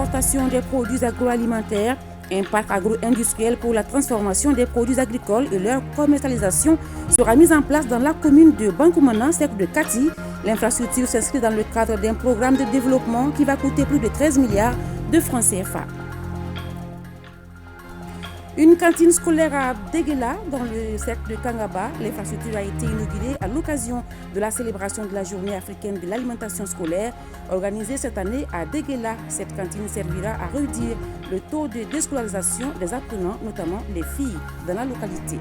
d'importation des produits agroalimentaires, un parc agro-industriel pour la transformation des produits agricoles et leur commercialisation sera mis en place dans la commune de Bankoumana, secteur de Kati. L'infrastructure s'inscrit dans le cadre d'un programme de développement qui va coûter plus de 13 milliards de francs CFA. Une cantine scolaire à Déguéla, dans le cercle de Kangaba. L'infrastructure a été inaugurée à l'occasion de la célébration de la journée africaine de l'alimentation scolaire organisée cette année à Déguéla. Cette cantine servira à réduire le taux de déscolarisation des apprenants, notamment les filles, dans la localité.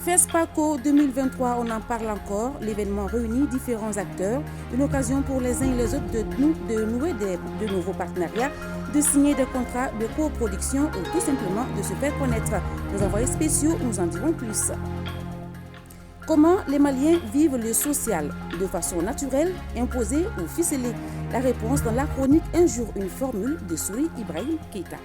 FESPACO 2023, on en parle encore. L'événement réunit différents acteurs, une occasion pour les uns et les autres de nouer de nouveaux partenariats, de signer des contrats de coproduction ou tout simplement de se faire connaître. Nos envoyés spéciaux nous en diront plus. Comment les Maliens vivent le social? De façon naturelle, imposée ou ficelée? La réponse dans la chronique Un jour, une formule de Souri Ibrahim Keita.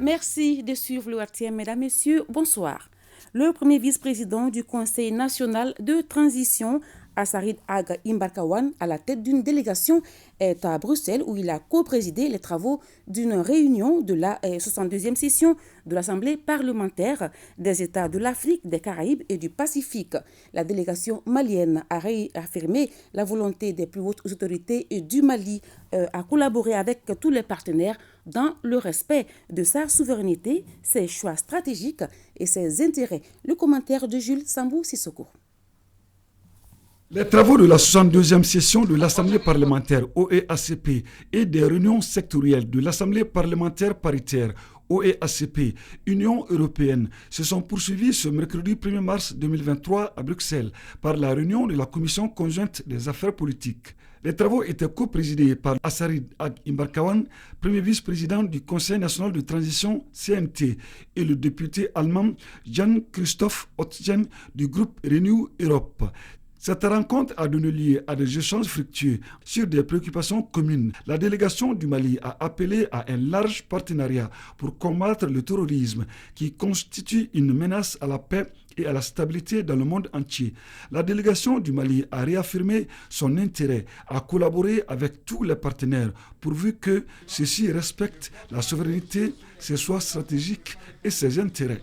Merci de suivre le RTM, mesdames, messieurs. Bonsoir. Le premier vice-président du Conseil national de transition, Assarid Aga Imbarkawan, à la tête d'une délégation, est à Bruxelles où il a co-présidé les travaux d'une réunion de la 62e session de l'Assemblée parlementaire des États de l'Afrique, des Caraïbes et du Pacifique. La délégation malienne a réaffirmé la volonté des plus hautes autorités du Mali à collaborer avec tous les partenaires dans le respect de sa souveraineté, ses choix stratégiques et ses intérêts. Le commentaire de Jules Sambou Sissoko. Les travaux de la 62e session de l'Assemblée parlementaire OEACP et des réunions sectorielles de l'Assemblée parlementaire paritaire OEACP, Union européenne, se sont poursuivis ce mercredi 1er mars 2023 à Bruxelles par la réunion de la Commission conjointe des affaires politiques. Les travaux étaient co-présidés par Assarid Ag Imbarkawan, premier vice-président du Conseil national de transition CNT, et le député allemand Jan-Christoph Ottgen du groupe Renew Europe. Cette rencontre a donné lieu à des échanges fructueux sur des préoccupations communes. La délégation du Mali a appelé à un large partenariat pour combattre le terrorisme qui constitue une menace à la paix et à la stabilité dans le monde entier. La délégation du Mali a réaffirmé son intérêt à collaborer avec tous les partenaires pourvu que ceux-ci respectent la souveraineté, ses choix stratégiques et ses intérêts.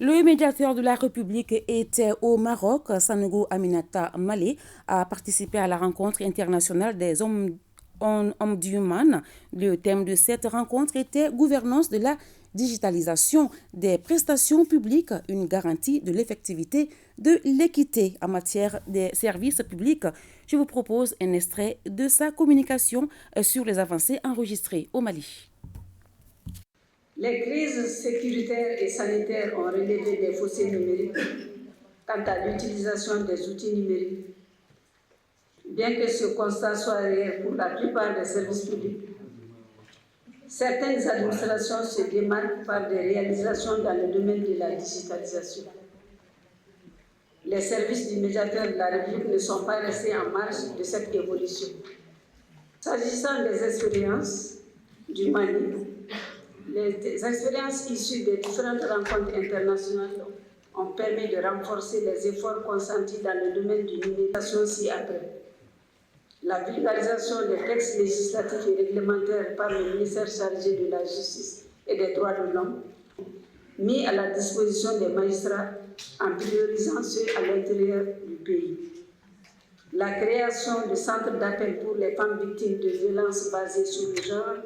Le médiateur de la République était au Maroc. Sanogo Aminata Malé a participé à la rencontre internationale des ombudsman. Le thème de cette rencontre était « Gouvernance de la digitalisation des prestations publiques, une garantie de l'effectivité de l'équité en matière des services publics ». Je vous propose un extrait de sa communication sur les avancées enregistrées au Mali. Les crises sécuritaires et sanitaires ont relevé des fossés numériques quant à l'utilisation des outils numériques. Bien que ce constat soit réel pour la plupart des services publics, certaines administrations se démarquent par des réalisations dans le domaine de la digitalisation. Les services du médiateur de la République ne sont pas restés en marge de cette évolution. S'agissant des expériences du Mali, les expériences issues des différentes rencontres internationales ont permis de renforcer les efforts consentis dans le domaine de l'immigration ci-après. La vulgarisation des textes législatifs et réglementaires par le ministère chargé de la Justice et des droits de l'homme, mis à la disposition des magistrats en priorisant ceux à l'intérieur du pays. La création de centres d'appel pour les femmes victimes de violences basées sur le genre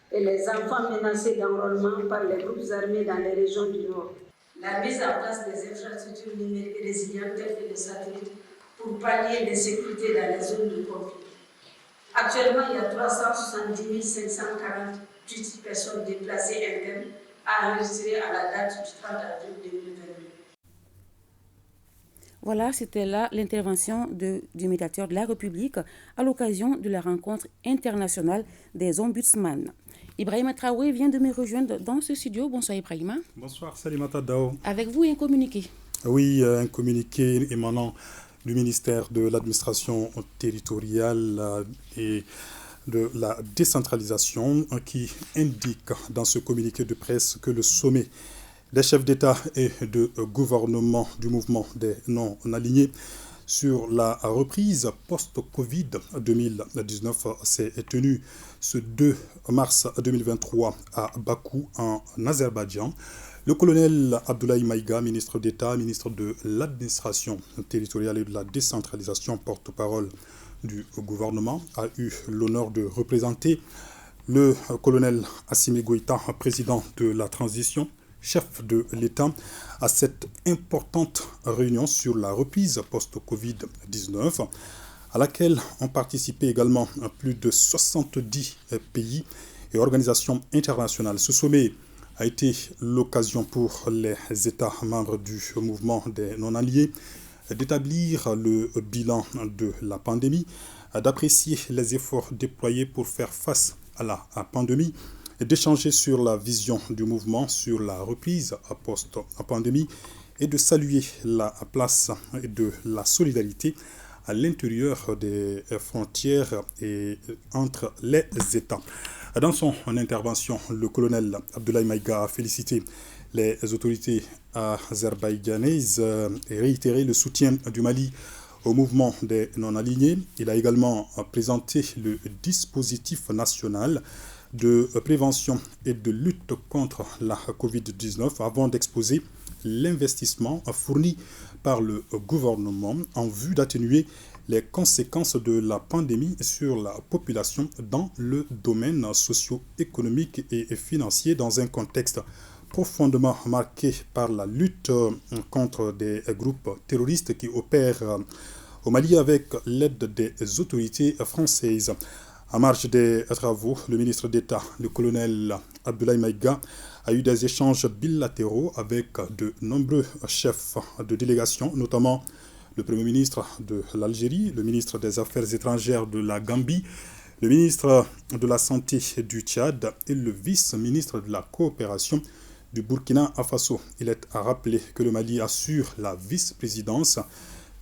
et les enfants menacés d'enrôlement par les groupes armés dans les régions du Nord. La mise en place des infrastructures numériques résilientes telles que les satellites pour pallier l'insécurité dans les zones de conflit. Actuellement, il y a 370 548 personnes déplacées internes à enregistrer à la date du 30 avril 2022. Voilà, c'était là l'intervention du médiateur de la République à l'occasion de la rencontre internationale des ombudsman. Ibrahima Traoré vient de me rejoindre dans ce studio. Bonsoir Ibrahima. Bonsoir Salimata Dao. Avec vous, un communiqué. Oui, un communiqué émanant du ministère de l'administration territoriale et de la décentralisation qui indique dans ce communiqué de presse que le sommet des chefs d'État et de gouvernement du mouvement des non-alignés sur la reprise post-Covid 2019 s'est tenue ce 2 mars 2023 à Bakou, en Azerbaïdjan. Le colonel Abdoulaye Maïga, ministre d'État, ministre de l'administration territoriale et de la décentralisation, porte-parole du gouvernement, a eu l'honneur de représenter le colonel Assimi Goïta, président de la transition, chef de l'État, à cette importante réunion sur la reprise post-Covid-19, à laquelle ont participé également plus de 70 pays et organisations internationales. Ce sommet a été l'occasion pour les États membres du mouvement des non-alliés d'établir le bilan de la pandémie, d'apprécier les efforts déployés pour faire face à la pandémie, et d'échanger sur la vision du mouvement sur la reprise post-pandémie et de saluer la place de la solidarité à l'intérieur des frontières et entre les États. Dans son intervention, le colonel Abdoulaye Maïga a félicité les autorités azerbaïdjanaises et réitéré le soutien du Mali au mouvement des non-alignés. Il a également présenté le dispositif national de prévention et de lutte contre la Covid-19 avant d'exposer l'investissement fourni par le gouvernement en vue d'atténuer les conséquences de la pandémie sur la population dans le domaine socio-économique et financier dans un contexte profondément marqué par la lutte contre des groupes terroristes qui opèrent au Mali avec l'aide des autorités françaises. En marge des travaux, le ministre d'État, le colonel Abdoulaye Maïga, a eu des échanges bilatéraux avec de nombreux chefs de délégation, notamment le Premier ministre de l'Algérie, le ministre des Affaires étrangères de la Gambie, le ministre de la Santé du Tchad et le vice-ministre de la Coopération du Burkina Faso. Il est à rappeler que le Mali assure la vice-présidence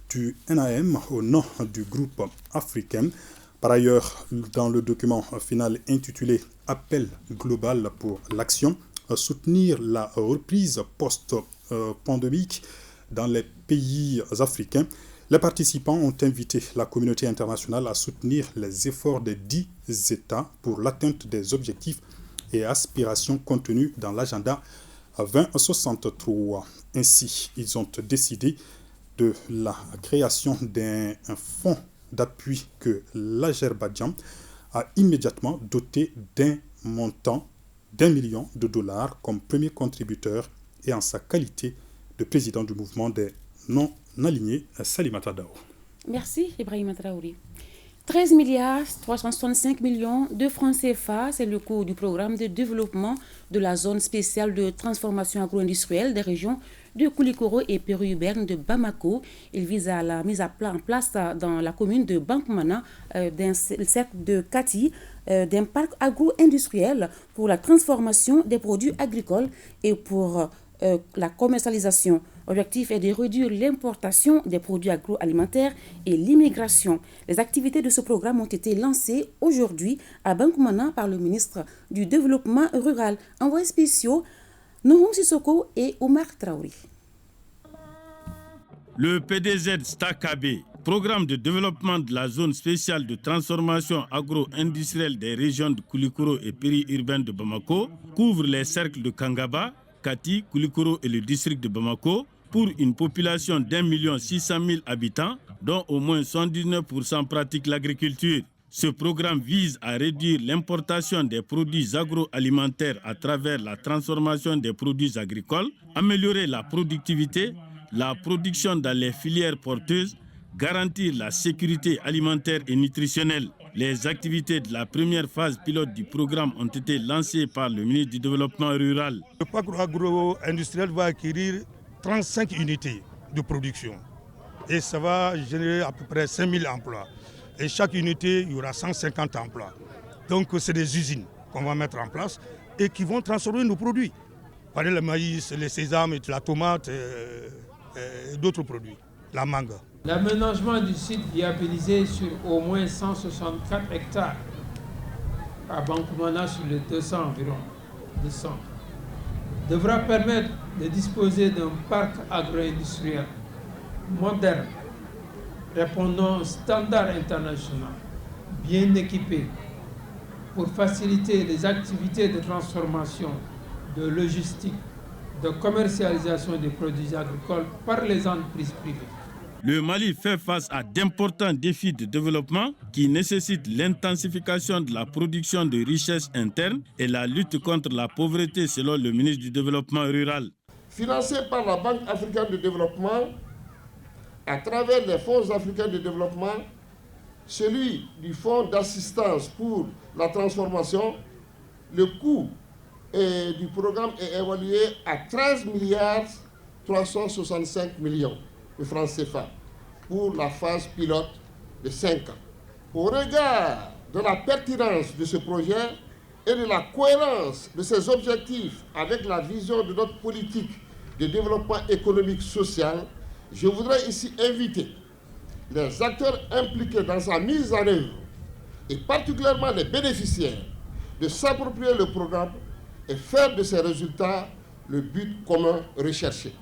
du NAM au nom du groupe africain. Par ailleurs, dans le document final intitulé « Appel global pour l'action », soutenir la reprise post-pandémique dans les pays africains, les participants ont invité la communauté internationale à soutenir les efforts des 10 États pour l'atteinte des objectifs et aspirations contenues dans l'agenda 2063. Ainsi, ils ont décidé de la création d'un fonds d'appui que l'Azerbaïdjan a immédiatement doté d'un montant d'1 million de dollars comme premier contributeur et en sa qualité de président du mouvement des non-alignés, Salimata Dao. Merci, Ibrahima Traoré. 13,365 milliards de francs CFA, c'est le coût du programme de développement de la zone spéciale de transformation agro-industrielle des régions de Koulikoro et périurbaine de Bamako. Il vise à la mise en place dans la commune de Bankmana d'un cercle de Kati d'un parc agro-industriel pour la transformation des produits agricoles et pour la commercialisation. L'objectif est de réduire l'importation des produits agroalimentaires et l'immigration. Les activités de ce programme ont été lancées aujourd'hui à Bankmana par le ministre du Développement rural. Envoyés spéciaux, Nohom Sissoko et Omar Traoré. Le PDZ STACAB, programme de développement de la zone spéciale de transformation agro-industrielle des régions de Koulikoro et périurbaine de Bamako, couvre les cercles de Kangaba, Kati, Koulikoro et le district de Bamako pour une population d'1 600 000 habitants, dont au moins 79% pratiquent l'agriculture. Ce programme vise à réduire l'importation des produits agroalimentaires à travers la transformation des produits agricoles, améliorer la productivité, la production dans les filières porteuses, garantir la sécurité alimentaire et nutritionnelle. Les activités de la première phase pilote du programme ont été lancées par le ministre du Développement rural. Le parc agro-industriel va acquérir 35 unités de production et ça va générer à peu près 5 000 emplois. Et chaque unité, il y aura 150 emplois. Donc c'est des usines qu'on va mettre en place et qui vont transformer nos produits. Par exemple, le maïs, les sésames, la tomate et d'autres produits, la mangue. L'aménagement du site viabilisé sur au moins 164 hectares à Bankmana sur les 200 environ, 200, devra permettre de disposer d'un parc agro-industriel moderne, répondant aux standards internationaux, bien équipés pour faciliter les activités de transformation, de logistique, de commercialisation des produits agricoles par les entreprises privées. Le Mali fait face à d'importants défis de développement qui nécessitent l'intensification de la production de richesses internes et la lutte contre la pauvreté selon le ministre du Développement rural. Financé par la Banque africaine de développement, à travers les fonds africains de développement, celui du fonds d'assistance pour la transformation, le coût du programme est évalué à 13 milliards 365 millions de francs CFA pour la phase pilote de 5 ans. Au regard de la pertinence de ce projet et de la cohérence de ses objectifs avec la vision de notre politique de développement économique social, je voudrais ici inviter les acteurs impliqués dans sa mise en œuvre, et particulièrement les bénéficiaires, de s'approprier le programme et faire de ces résultats le but commun recherché.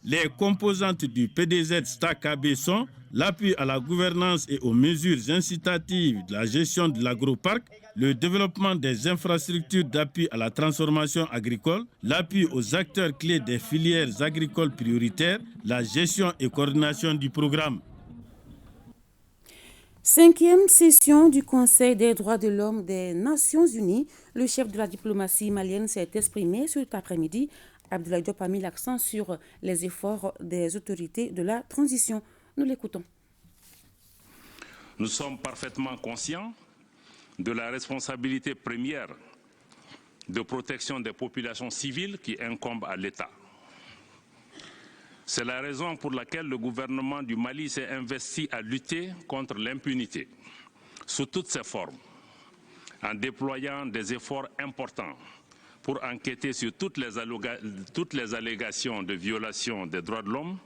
Les composantes du PDZ-STAC-KB sont l'appui à la gouvernance et aux mesures incitatives de la gestion de l'agroparc, le développement des infrastructures d'appui à la transformation agricole, l'appui aux acteurs clés des filières agricoles prioritaires, la gestion et coordination du programme. 5e session du Conseil des droits de l'homme des Nations Unies. Le chef de la diplomatie malienne s'est exprimé cet après-midi. Abdoulaye Diop a mis l'accent sur les efforts des autorités de la transition. Nous l'écoutons. Nous sommes parfaitement conscients de la responsabilité première de protection des populations civiles qui incombe à l'État. C'est la raison pour laquelle le gouvernement du Mali s'est investi à lutter contre l'impunité sous toutes ses formes, en déployant des efforts importants pour enquêter sur toutes les allégations de violation des droits de l'homme,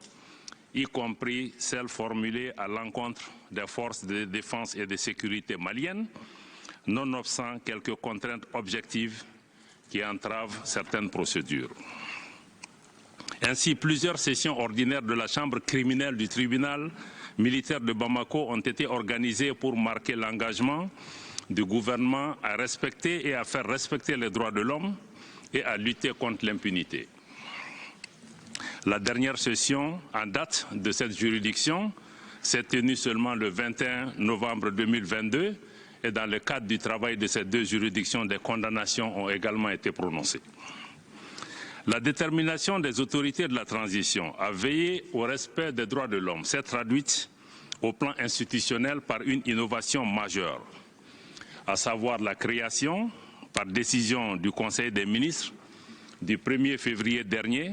y compris celles formulées à l'encontre des forces de défense et de sécurité maliennes, nonobstant quelques contraintes objectives qui entravent certaines procédures. Ainsi, plusieurs sessions ordinaires de la chambre criminelle du tribunal militaire de Bamako ont été organisées pour marquer l'engagement du gouvernement à respecter et à faire respecter les droits de l'homme et à lutter contre l'impunité. La dernière session en date de cette juridiction s'est tenue seulement le 21 novembre 2022 et dans le cadre du travail de ces deux juridictions, des condamnations ont également été prononcées. La détermination des autorités de la transition à veiller au respect des droits de l'homme s'est traduite au plan institutionnel par une innovation majeure, à savoir la création, par décision du Conseil des ministres du 1er février dernier,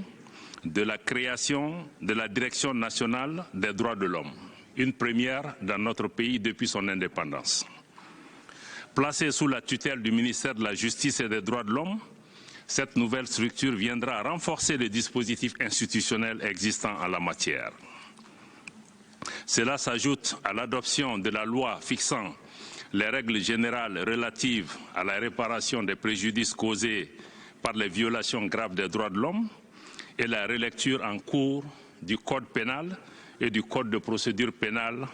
de la création de la Direction nationale des droits de l'homme, une première dans notre pays depuis son indépendance. Placée sous la tutelle du ministère de la Justice et des droits de l'homme, cette nouvelle structure viendra renforcer les dispositifs institutionnels existants en la matière. Cela s'ajoute à l'adoption de la loi fixant les règles générales relatives à la réparation des préjudices causés par les violations graves des droits de l'homme et la relecture en cours du Code pénal et du Code de procédure pénale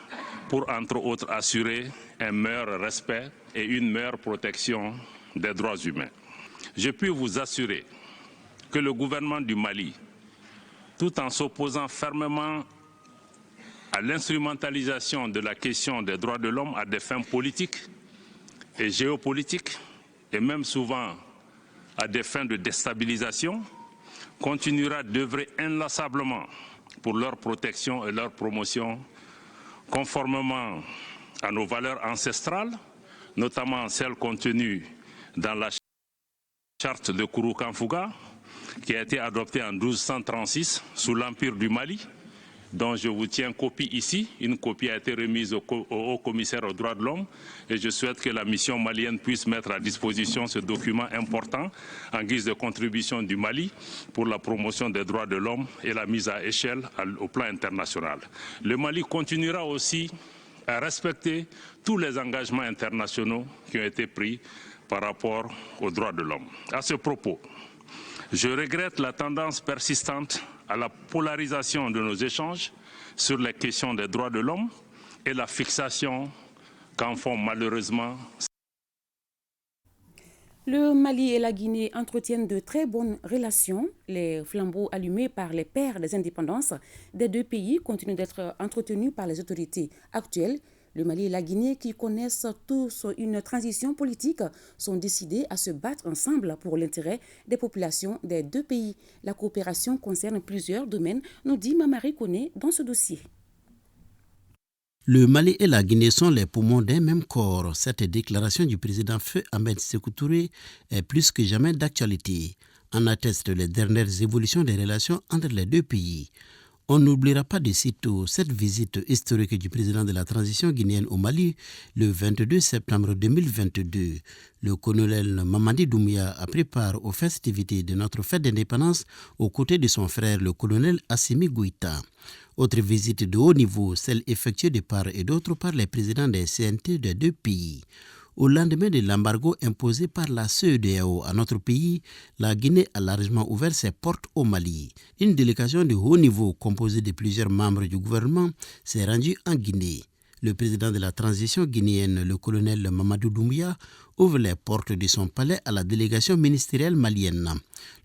pour, entre autres, assurer un meilleur respect et une meilleure protection des droits humains. Je puis vous assurer que le gouvernement du Mali, tout en s'opposant fermement à l'instrumentalisation de la question des droits de l'homme à des fins politiques et géopolitiques, et même souvent à des fins de déstabilisation, continuera d'œuvrer inlassablement pour leur protection et leur promotion, conformément à nos valeurs ancestrales, notamment celles contenues dans la charte de Kourou-Kanfouga, qui a été adoptée en 1236 sous l'Empire du Mali, dont je vous tiens copie ici. Une copie a été remise au haut commissaire aux droits de l'homme et je souhaite que la mission malienne puisse mettre à disposition ce document important en guise de contribution du Mali pour la promotion des droits de l'homme et la mise à échelle au plan international. Le Mali continuera aussi à respecter tous les engagements internationaux qui ont été pris par rapport aux droits de l'homme. À ce propos, je regrette la tendance persistante à la polarisation de nos échanges sur les questions des droits de l'homme et la fixation qu'en font malheureusement. Le Mali et la Guinée entretiennent de très bonnes relations. Les flambeaux allumés par les pères des indépendances des deux pays continuent d'être entretenus par les autorités actuelles. Le Mali et la Guinée, qui connaissent tous une transition politique, sont décidés à se battre ensemble pour l'intérêt des populations des deux pays. La coopération concerne plusieurs domaines, nous dit Mamari Koné dans ce dossier. Le Mali et la Guinée sont les poumons d'un même corps. Cette déclaration du président Feu Ahmed Sékou Touré est plus que jamais d'actualité. En attestent les dernières évolutions des relations entre les deux pays. On n'oubliera pas de sitôt cette visite historique du président de la transition guinéenne au Mali le 22 septembre 2022. Le colonel Mamadi Doumbouya a pris part aux festivités de notre fête d'indépendance aux côtés de son frère le colonel Assimi Goïta. Autre visite de haut niveau, celle effectuée de part et d'autre par les présidents des CNT des deux pays. Au lendemain de l'embargo imposé par la CEDEAO à notre pays, la Guinée a largement ouvert ses portes au Mali. Une délégation de haut niveau composée de plusieurs membres du gouvernement s'est rendue en Guinée. Le président de la transition guinéenne, le colonel Mamadou Doumbouya, ouvre les portes de son palais à la délégation ministérielle malienne.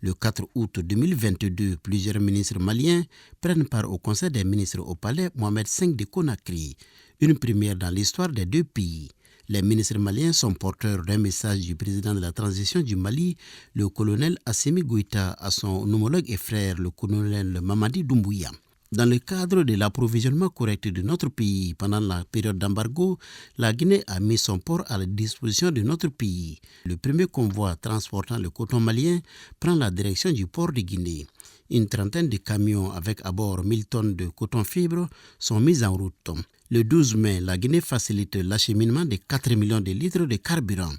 Le 4 août 2022, plusieurs ministres maliens prennent part au Conseil des ministres au palais Mohamed V de Conakry, une première dans l'histoire des deux pays. Les ministres maliens sont porteurs d'un message du président de la transition du Mali, le colonel Assimi Goïta, à son homologue et frère, le colonel Mamadi Doumbouya. Dans le cadre de l'approvisionnement correct de notre pays pendant la période d'embargo, la Guinée a mis son port à la disposition de notre pays. Le premier convoi transportant le coton malien prend la direction du port de Guinée. Une trentaine de camions avec à bord 1000 tonnes de coton-fibre sont mis en route. Le 12 mai, la Guinée facilite l'acheminement de 4 millions de litres de carburant.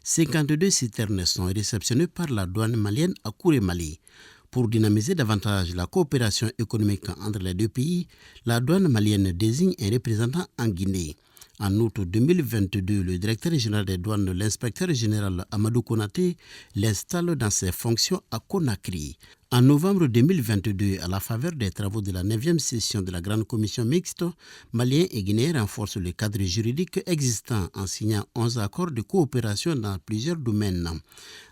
52 citernes sont réceptionnées par la douane malienne à Kouré-Mali. Pour dynamiser davantage la coopération économique entre les deux pays, la douane malienne désigne un représentant en Guinée. En août 2022, le directeur général des douanes, l'inspecteur général Amadou Konaté, l'installe dans ses fonctions à Conakry. En novembre 2022, à la faveur des travaux de la 9e session de la Grande Commission mixte, Maliens et Guinéens renforcent le cadre juridique existant en signant 11 accords de coopération dans plusieurs domaines.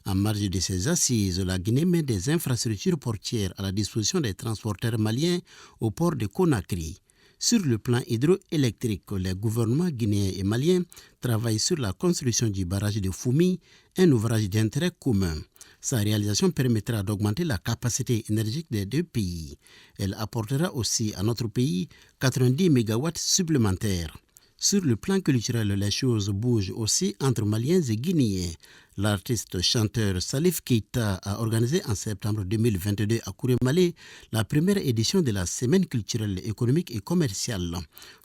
En marge de ces assises, la Guinée met des infrastructures portières à la disposition des transporteurs maliens au port de Conakry. Sur le plan hydroélectrique, les gouvernements guinéens et maliens travaillent sur la construction du barrage de Foumi, un ouvrage d'intérêt commun. Sa réalisation permettra d'augmenter la capacité énergétique des deux pays. Elle apportera aussi à notre pays 90 MW supplémentaires. Sur le plan culturel, les choses bougent aussi entre Maliens et Guinéens. L'artiste chanteur Salif Keita a organisé en septembre 2022 à Kouré-Malé la première édition de la Semaine culturelle, économique et commerciale.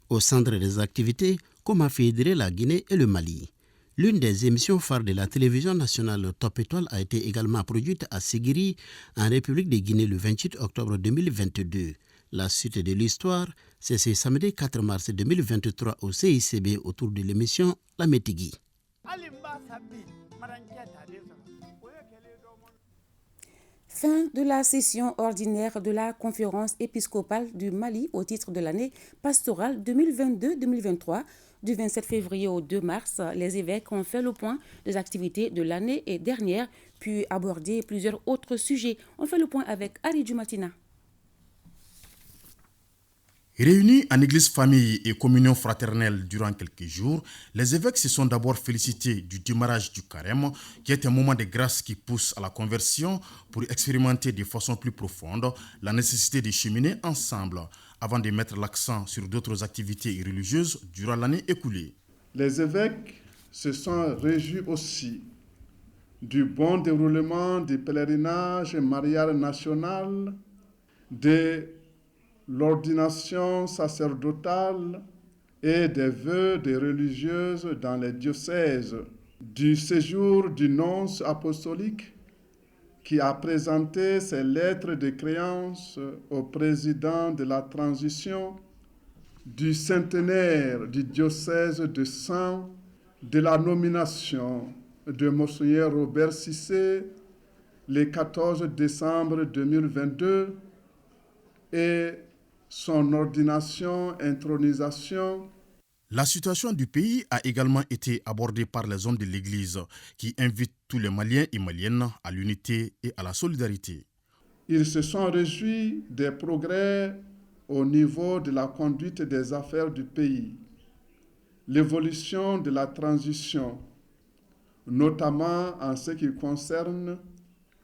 Au centre des activités, comment fédérer la Guinée et le Mali. L'une des émissions phares de la télévision nationale Top Étoile a été également produite à Ségiri, en République de Guinée, le 28 octobre 2022. La suite de l'histoire, c'est ce samedi 4 mars 2023 au CICB autour de l'émission La Métigui. Fin de la session ordinaire de la conférence épiscopale du Mali au titre de l'année pastorale 2022-2023. Du 27 février au 2 mars, les évêques ont fait le point des activités de l'année dernière, puis abordé plusieurs autres sujets. On fait le point avec Ari Dumatina. Réunis en église famille et communion fraternelle durant quelques jours, les évêques se sont d'abord félicités du démarrage du carême, qui est un moment de grâce qui pousse à la conversion pour expérimenter de façon plus profonde la nécessité de cheminer ensemble avant de mettre l'accent sur d'autres activités religieuses durant l'année écoulée. Les évêques se sont réjouis aussi du bon déroulement du pèlerinage marial national, de l'ordination sacerdotale et des vœux des religieuses dans les diocèses, du séjour du nonce apostolique qui a présenté ses lettres de créance au président de la transition, du centenaire du diocèse de Saint, de la nomination de Monseigneur Robert Cissé le 14 décembre 2022 et son ordination, intronisation La situation du pays a également été abordée par les hommes de l'Église qui invitent tous les Maliens et Maliennes à l'unité et à la solidarité. Ils se sont réjouis des progrès au niveau de la conduite des affaires du pays, l'évolution de la transition, notamment en ce qui concerne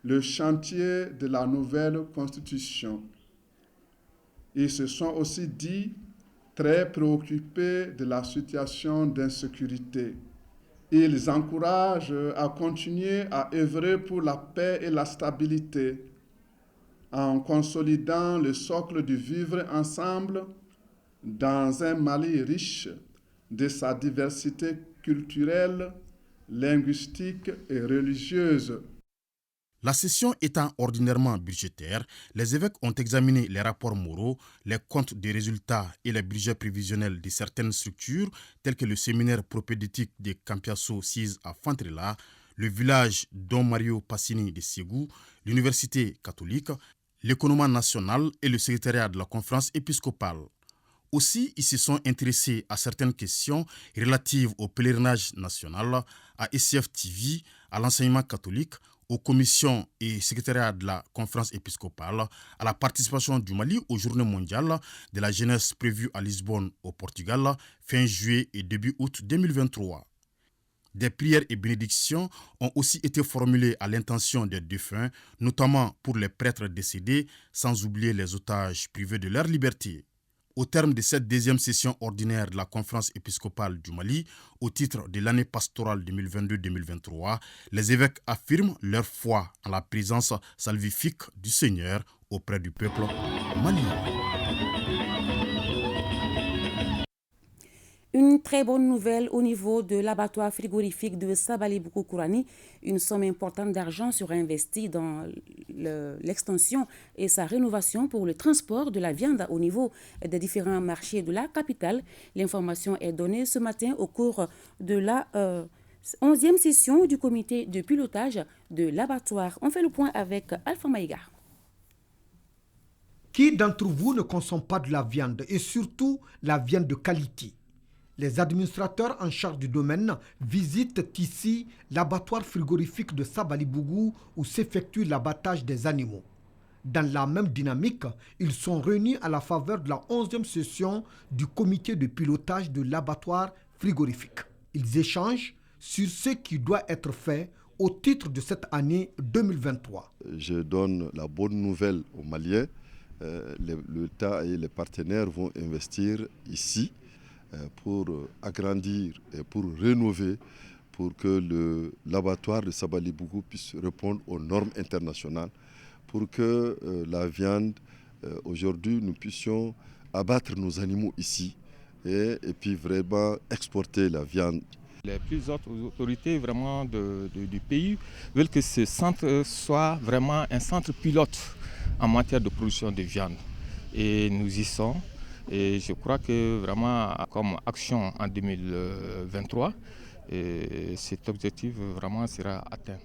le chantier de la nouvelle constitution. Ils se sont aussi dit très préoccupés de la situation d'insécurité. Ils encouragent à continuer à œuvrer pour la paix et la stabilité en consolidant le socle du vivre ensemble dans un Mali riche de sa diversité culturelle, linguistique et religieuse. La session étant ordinairement budgétaire, les évêques ont examiné les rapports moraux, les comptes des résultats et les budgets prévisionnels de certaines structures telles que le séminaire propédétique de Campiasso 6 à Fantrela, le village Don Mario Passini de Ségou, l'université catholique, l'économie nationale et le secrétariat de la conférence épiscopale. Aussi, ils se sont intéressés à certaines questions relatives au pèlerinage national, à SCF TV, à l'enseignement catholique, aux commissions et secrétariats de la conférence épiscopale, à la participation du Mali aux Journées mondiales de la jeunesse prévues à Lisbonne au Portugal fin juillet et début août 2023. Des prières et bénédictions ont aussi été formulées à l'intention des défunts, notamment pour les prêtres décédés, sans oublier les otages privés de leur liberté. Au terme de cette deuxième session ordinaire de la conférence épiscopale du Mali, au titre de l'année pastorale 2022-2023, les évêques affirment leur foi en la présence salvifique du Seigneur auprès du peuple malien. Une très bonne nouvelle au niveau de l'abattoir frigorifique de Sabali-Bougou-Kourani. Une somme importante d'argent sera investie dans l'extension et sa rénovation pour le transport de la viande au niveau des différents marchés de la capitale. L'information est donnée ce matin au cours de la 11e session du comité de pilotage de l'abattoir. On fait le point avec Alpha Maïga. Qui d'entre vous ne consomme pas de la viande et surtout la viande de qualité? Les administrateurs en charge du domaine visitent ici l'abattoir frigorifique de Sabali-Bougou où s'effectue l'abattage des animaux. Dans la même dynamique, ils sont réunis à la faveur de la 11e session du comité de pilotage de l'abattoir frigorifique. Ils échangent sur ce qui doit être fait au titre de cette année 2023. Je donne la bonne nouvelle aux Maliens. L'État et les partenaires vont investir ici pour agrandir et pour rénover, pour que l'abattoir de Sabali-Bougou puisse répondre aux normes internationales, pour que la viande, aujourd'hui, nous puissions abattre nos animaux ici et puis vraiment exporter la viande. Les plus hautes autorités vraiment du pays veulent que ce centre soit vraiment un centre pilote en matière de production de viande. Et nous y sommes. Et je crois que vraiment, comme action en 2023, cet objectif vraiment sera atteint.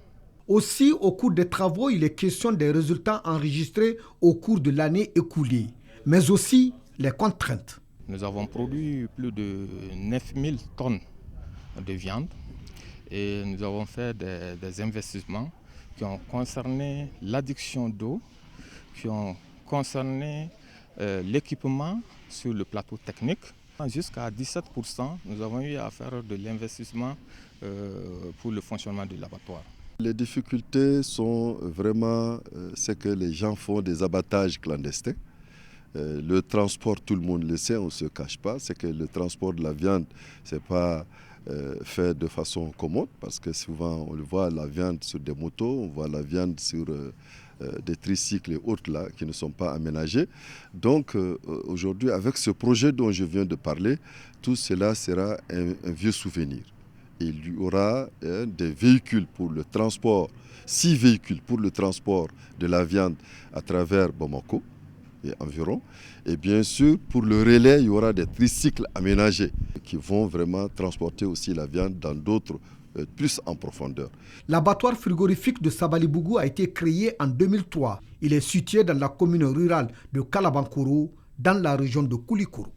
Aussi, au cours des travaux, il est question des résultats enregistrés au cours de l'année écoulée, mais aussi les contraintes. Nous avons produit plus de 9000 tonnes de viande et nous avons fait des investissements qui ont concerné l'adduction d'eau, qui ont concerné l'équipement sur le plateau technique. Jusqu'à 17%, nous avons eu à faire de l'investissement pour le fonctionnement de l'abattoir. Les difficultés sont vraiment ce que les gens font des abattages clandestins. Le transport, tout le monde le sait, on ne se cache pas, c'est que le transport de la viande, ce n'est pas fait de façon commode, parce que souvent on voit la viande sur des motos, on voit la viande sur des tricycles et autres là qui ne sont pas aménagés. Donc aujourd'hui, avec ce projet dont je viens de parler, tout cela sera un vieux souvenir. Il y aura des véhicules pour le transport, 6 véhicules pour le transport de la viande à travers Bamako et environ. Et bien sûr, pour le relais, il y aura des tricycles aménagés qui vont vraiment transporter aussi la viande dans d'autres plus en profondeur. L'abattoir frigorifique de Sabali-Bougou a été créé en 2003. Il est situé dans la commune rurale de Kalabankoro, dans la région de Koulikoro.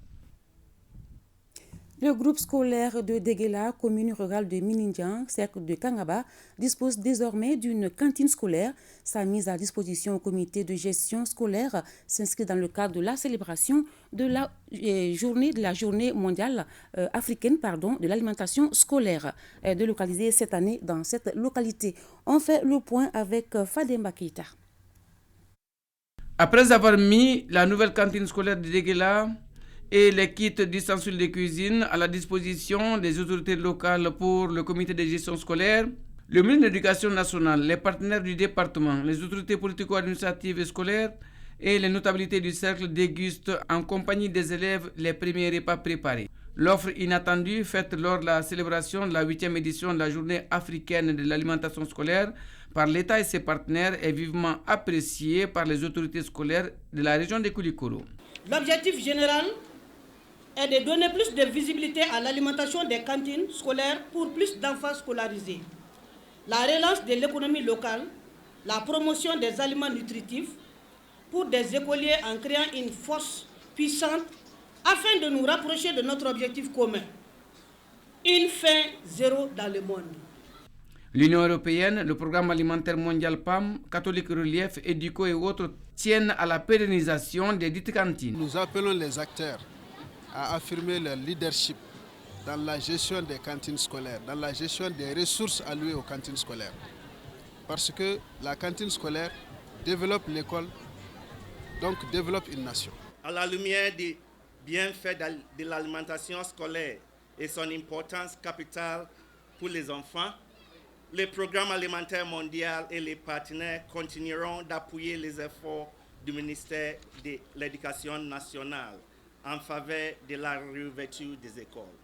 Le groupe scolaire de Déguéla, commune rurale de Minindjan, cercle de Kangaba, dispose désormais d'une cantine scolaire. Sa mise à disposition au comité de gestion scolaire s'inscrit dans le cadre de la célébration de la journée mondiale africaine de l'alimentation scolaire, délocalisée cette année dans cette localité. On fait le point avec Fademba Keita. Après avoir mis la nouvelle cantine scolaire de Déguéla et les kits d'ustensiles de cuisine à la disposition des autorités locales pour le comité de gestion scolaire, le ministre de l'Éducation nationale, les partenaires du département, les autorités politico-administratives et scolaires et les notabilités du cercle dégustent en compagnie des élèves les premiers repas préparés. L'offre inattendue faite lors de la célébration de la 8e édition de la journée africaine de l'alimentation scolaire par l'État et ses partenaires est vivement appréciée par les autorités scolaires de la région de Koulikoro. L'objectif général est de donner plus de visibilité à l'alimentation des cantines scolaires pour plus d'enfants scolarisés. La relance de l'économie locale, la promotion des aliments nutritifs pour des écoliers en créant une force puissante afin de nous rapprocher de notre objectif commun. Une faim zéro dans le monde. L'Union européenne, le programme alimentaire mondial PAM, Catholique Relief, Éduco et autres tiennent à la pérennisation des dites cantines. Nous appelons les acteurs à affirmer leur leadership dans la gestion des cantines scolaires, dans la gestion des ressources allouées aux cantines scolaires. Parce que la cantine scolaire développe l'école, donc développe une nation. À la lumière des bienfaits de l'alimentation scolaire et son importance capitale pour les enfants, le programme alimentaire mondial et les partenaires continueront d'appuyer les efforts du ministère de l'Éducation nationale en faveur de la réouverture des écoles.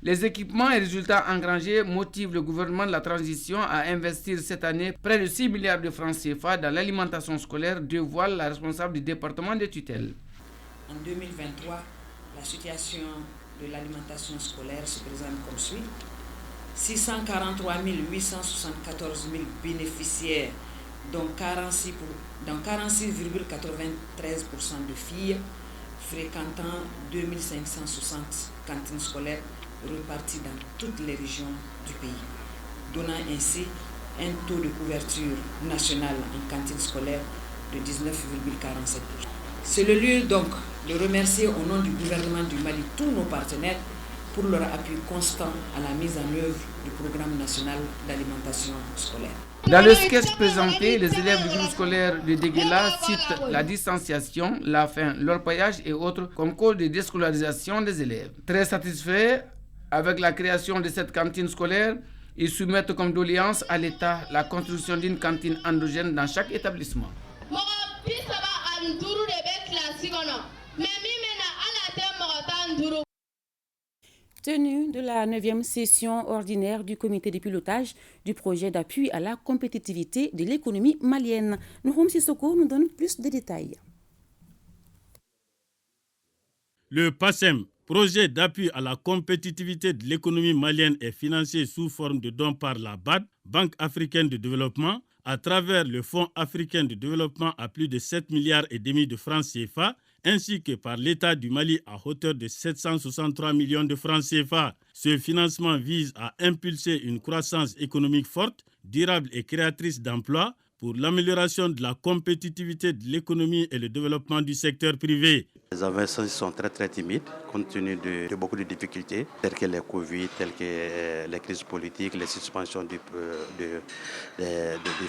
Les équipements et résultats engrangés motivent le gouvernement de la transition à investir cette année près de 6 milliards de francs CFA dans l'alimentation scolaire, dévoile la responsable du département de tutelle. En 2023, la situation de l'alimentation scolaire se présente comme suit. 643 874 000 bénéficiaires, dont 46,93% de filles, fréquentant 2560 cantines scolaires reparties dans toutes les régions du pays, donnant ainsi un taux de couverture nationale en cantine scolaire de 19,47%. C'est le lieu donc de remercier au nom du gouvernement du Mali tous nos partenaires pour leur appui constant à la mise en œuvre du programme national d'alimentation scolaire. Dans le sketch présenté, les élèves du groupe scolaire de Déguéla citent la distanciation, la faim, l'orpaillage et autres comme cause de déscolarisation des élèves. Très satisfaits avec la création de cette cantine scolaire, ils soumettent comme doléance à l'État la construction d'une cantine endogène dans chaque établissement. Tenue de la 9e session ordinaire du comité de pilotage du projet d'appui à la compétitivité de l'économie malienne. Nouroum Sissoko nous donne plus de détails. Le PASEM, projet d'appui à la compétitivité de l'économie malienne, est financé sous forme de dons par la BAD, Banque africaine de développement, à travers le Fonds africain de développement à plus de 7,5 milliards de francs CFA, ainsi que par l'État du Mali à hauteur de 763 millions de francs CFA. Ce financement vise à impulser une croissance économique forte, durable et créatrice d'emplois pour l'amélioration de la compétitivité de l'économie et le développement du secteur privé. Les investissements sont très timides compte tenu de beaucoup de difficultés, telles que les Covid, telles que les crises politiques, les suspensions du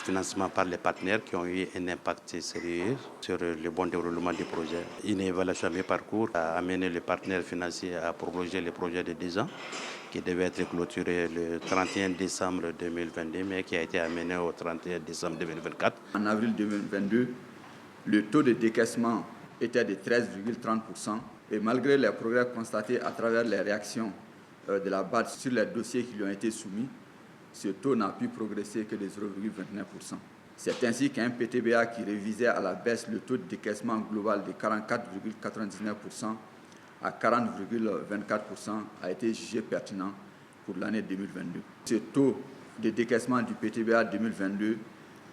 financement par les partenaires qui ont eu un impact sérieux sur le bon déroulement du projet. Une évaluation à mi-parcours a amené les partenaires financiers à prolonger le projet de 10 ans qui devait être clôturé le 31 décembre 2022, mais qui a été amené au 31 décembre 2024. En avril 2022, le taux de décaissement était de 13,30% et malgré les progrès constatés à travers les réactions de la BAD sur les dossiers qui lui ont été soumis, ce taux n'a pu progresser que de 0,29%. C'est ainsi qu'un PTBA qui révisait à la baisse le taux de décaissement global de 44,99% à 40,24% a été jugé pertinent pour l'année 2022. Ce taux de décaissement du PTBA 2022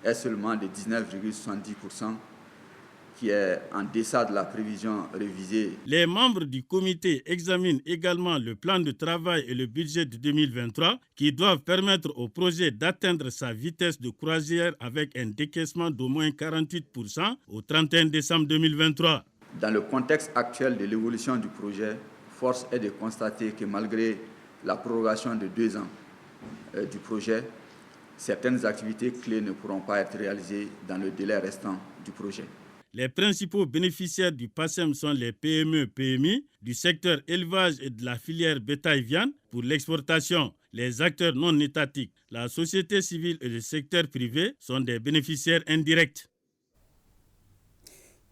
est seulement de 19,70%, qui est en deçà de la prévision révisée. Les membres du comité examinent également le plan de travail et le budget de 2023 qui doivent permettre au projet d'atteindre sa vitesse de croisière avec un décaissement d'au moins 48% au 31 décembre 2023. Dans le contexte actuel de l'évolution du projet, force est de constater que malgré la prorogation de 2 ans du projet, certaines activités clés ne pourront pas être réalisées dans le délai restant du projet. Les principaux bénéficiaires du PACEM sont les PME-PMI du secteur élevage et de la filière bétail-viande pour l'exportation. Les acteurs non étatiques, la société civile et le secteur privé sont des bénéficiaires indirects.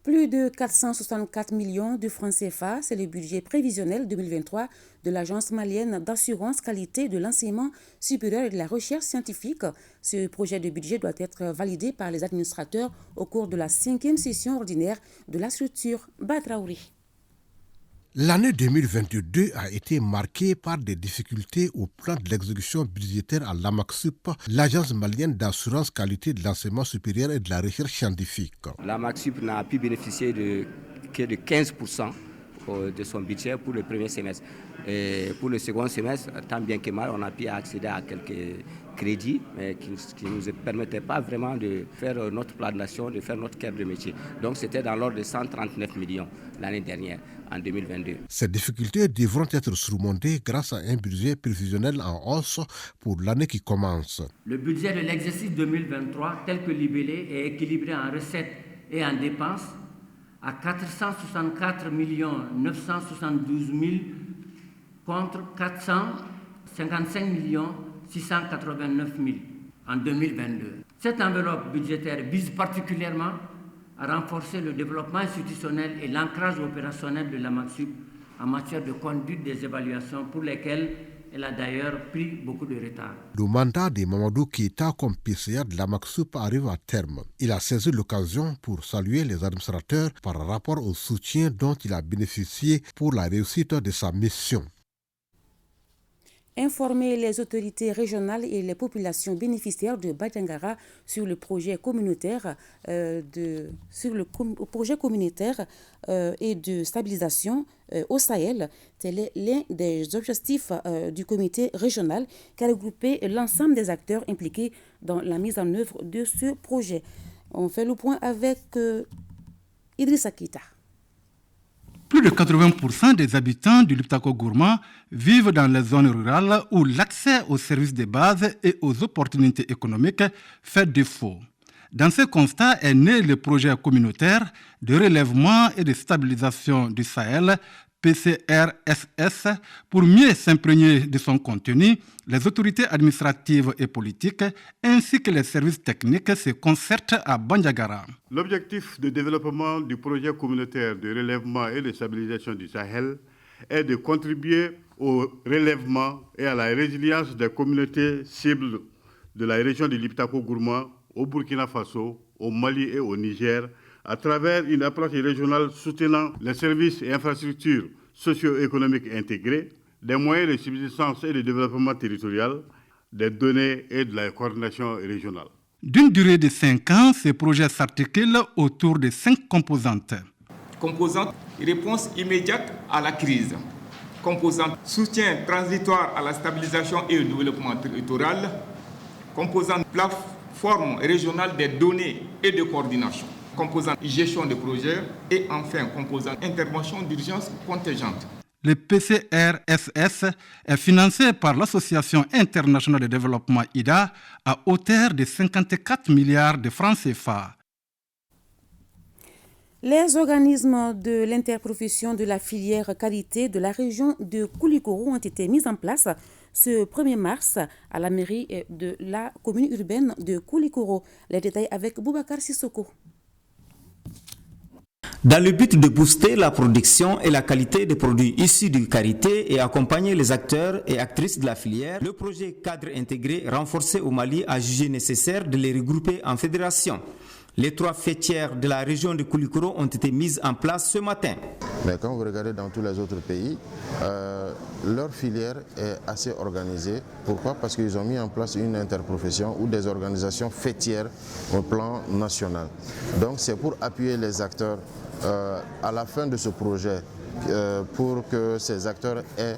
Plus de 464 millions de francs CFA, c'est le budget prévisionnel 2023 de l'Agence malienne d'assurance qualité de l'enseignement supérieur et de la recherche scientifique. Ce projet de budget doit être validé par les administrateurs au cours de la 5e session ordinaire de la structure Batraouri. L'année 2022 a été marquée par des difficultés au plan de l'exécution budgétaire à l'AMACSUP, l'Agence malienne d'assurance qualité de l'enseignement supérieur et de la recherche scientifique. L'AMACSUP n'a pu bénéficier que de 15% de son budget pour le premier semestre. Et pour le second semestre, tant bien que mal, on a pu accéder à quelques crédits, mais qui ne nous permettaient pas vraiment de faire notre plan de nation, de faire notre cœur de métier. Donc c'était dans l'ordre de 139 millions l'année dernière, en 2022. Ces difficultés devront être surmontées grâce à un budget prévisionnel en hausse pour l'année qui commence. Le budget de l'exercice 2023, tel que libellé, est équilibré en recettes et en dépenses à 464 972 000 contre 455 689 000 en 2022. Cette enveloppe budgétaire vise particulièrement à renforcer le développement institutionnel et l'ancrage opérationnel de l'AMACSUP en matière de conduite des évaluations pour lesquelles elle a d'ailleurs pris beaucoup de retard. Le mandat de Mamadou Keïta comme PCA de l'AMACSUP arrive à terme. Il a saisi l'occasion pour saluer les administrateurs par rapport au soutien dont il a bénéficié pour la réussite de sa mission. Informer les autorités régionales et les populations bénéficiaires de Badjangara sur le projet communautaire, et de stabilisation au Sahel. Tel est l'un des objectifs du comité régional qui a regroupé l'ensemble des acteurs impliqués dans la mise en œuvre de ce projet. On fait le point avec Idrissa Keïta. Plus de 80% des habitants du Liptako-Gourma vivent dans les zones rurales où l'accès aux services de base et aux opportunités économiques fait défaut. Dans ce constat est né le projet communautaire de relèvement et de stabilisation du Sahel, PCRSS. Pour mieux s'imprégner de son contenu, les autorités administratives et politiques ainsi que les services techniques se concertent à Bandiagara. L'objectif de développement du projet communautaire de relèvement et de stabilisation du Sahel est de contribuer au relèvement et à la résilience des communautés cibles de la région de Liptako-Gourma, au Burkina Faso, au Mali et au Niger, à travers une approche régionale soutenant les services et infrastructures socio-économiques intégrés, des moyens de subsistance et de développement territorial, des données et de la coordination régionale. D'une durée de 5 ans, ce projet s'articule autour de 5 composantes. Composante réponse immédiate à la crise. Composante soutien transitoire à la stabilisation et au développement territorial. Composante plateforme régionale des données et de coordination. Composante gestion de projet et enfin composante intervention d'urgence contingente. Le PCRSS est financé par l'Association internationale de développement IDA à hauteur de 54 milliards de francs CFA. Les organismes de l'interprofession de la filière qualité de la région de Koulikoro ont été mis en place ce 1er mars à la mairie de la commune urbaine de Koulikoro. Les détails avec Boubacar Sissoko. Dans le but de booster la production et la qualité des produits issus de karité et accompagner les acteurs et actrices de la filière, le projet cadre intégré renforcé au Mali a jugé nécessaire de les regrouper en fédération. Les 3 fêtières de la région de Koulikoro ont été mises en place ce matin. Mais quand vous regardez dans tous les autres pays, leur filière est assez organisée. Pourquoi? Parce qu'ils ont mis en place une interprofession ou des organisations fêtières au plan national. Donc c'est pour appuyer les acteurs à la fin de ce projet, pour que ces acteurs aient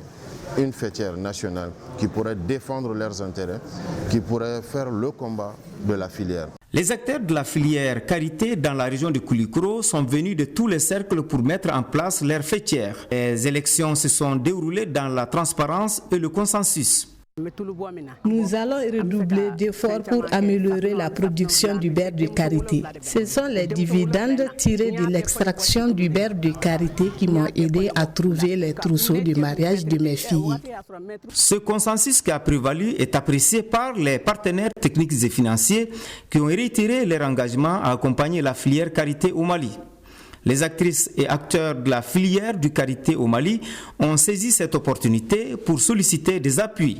une fêtière nationale qui pourrait défendre leurs intérêts, qui pourrait faire le combat de la filière. Les acteurs de la filière Karité dans la région de Koulikoro sont venus de tous les cercles pour mettre en place leur fêtière. Les élections se sont déroulées dans la transparence et le consensus. Nous allons redoubler d'efforts pour améliorer la production du beurre de karité. Ce sont les dividendes tirés de l'extraction du beurre de karité qui m'ont aidé à trouver les trousseaux de mariage de mes filles. Ce consensus qui a prévalu est apprécié par les partenaires techniques et financiers qui ont réitéré leur engagement à accompagner la filière karité au Mali. Les actrices et acteurs de la filière du karité au Mali ont saisi cette opportunité pour solliciter des appuis.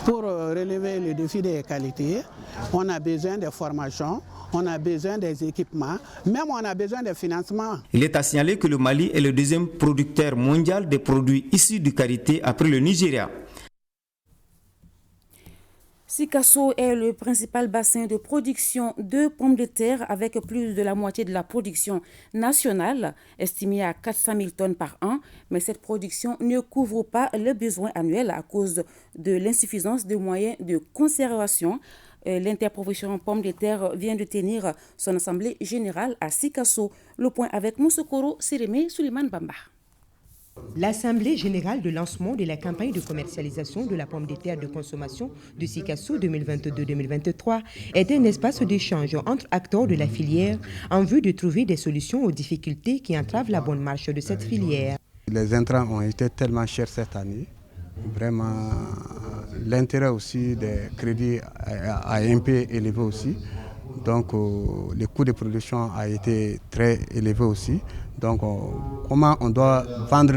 Pour relever le défi des qualités, on a besoin de formation, on a besoin des équipements, même on a besoin de financement. Il est à signaler que le Mali est le deuxième producteur mondial des produits issus du karité après le Nigeria. Sikasso est le principal bassin de production de pommes de terre avec plus de la moitié de la production nationale, estimée à 400 000 tonnes par an. Mais cette production ne couvre pas le besoin annuel à cause de l'insuffisance de moyens de conservation. L'interprofession pommes de terre vient de tenir son assemblée générale à Sikasso. Le point avec Moussokoro Sérémé Suleiman Bamba. L'Assemblée générale de lancement de la campagne de commercialisation de la pomme de terre de consommation de Sikasso 2022-2023 est un espace d'échange entre acteurs de la filière en vue de trouver des solutions aux difficultés qui entravent la bonne marche de cette filière. Les intrants ont été tellement chers cette année. Vraiment, l'intérêt aussi des crédits a un peu élevé aussi. Donc, le coût de production a été très élevé aussi. Donc, comment on doit vendre